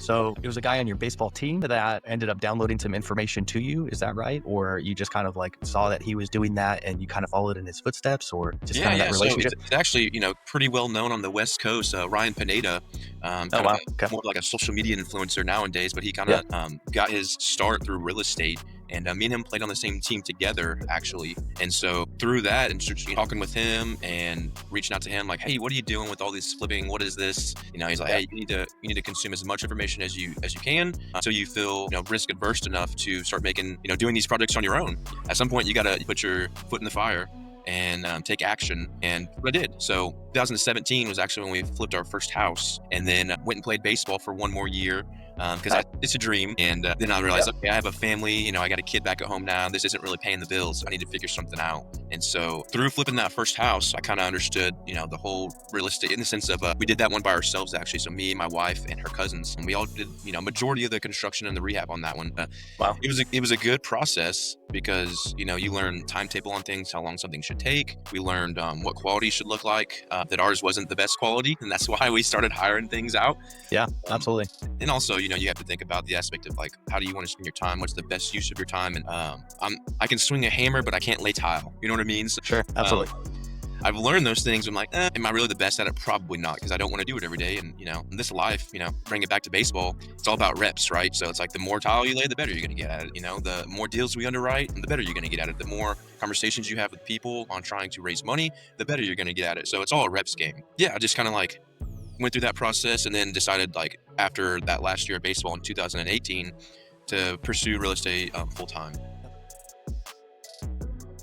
So it was a guy on your baseball team that ended up downloading some information to you. Is that right? Or you just kind of like saw that he was doing that and you kind of followed in his footsteps, or just Yeah, kind of that yeah. So it's, relationship? it's actually, pretty well known on the West Coast. Ryan Pineda, Oh, kind of wow. a Okay. more like a social media influencer nowadays, but he kind Yeah. of got his start through real estate. And me and him played on the same team together, actually. And so through that, and just talking with him and reaching out to him, like, "Hey, what are you doing with all these flipping? What is this?" He's like, Yeah. "Hey, you need to consume as much information as you can, so you feel risk adverse enough to start making doing these projects on your own. At some point, you got to put your foot in the fire and take action." And what I did. So 2017 was actually when we flipped our first house, and then went and played baseball for one more year because Nice. it's a dream. And then I Yeah. realized, okay, I have a family. I got a kid back at home now. This isn't really paying the bills. I need to figure something out. And so through flipping that first house, I kind of understood, the whole real estate in the sense of we did that one by ourselves actually. So me, my wife, and her cousins, and we all did, majority of the construction and the rehab on that one. Wow. It was a good process because you learn timetable on things, how long something should take. We learned what quality should look like. That ours wasn't the best quality, and that's why we started hiring things out. Yeah, Um, absolutely. and also, you have to think about the aspect of like, how do you want to spend your time? What's the best use of your time? And I can swing a hammer, but I can't lay tile. You know what I mean? So, Sure. um, Absolutely. I've learned those things. I'm like, am I really the best at it? Probably not, because I don't want to do it every day. And in this life, bring it back to baseball, it's all about reps, right? So it's like the more tile you lay, the better you're going to get at it. The more deals we underwrite, the better you're going to get at it. The more conversations you have with people on trying to raise money, the better you're going to get at it. So it's all a reps game. Yeah, I just kind of like went through that process, and then decided, like, after that last year of baseball in 2018, to pursue real estate full time.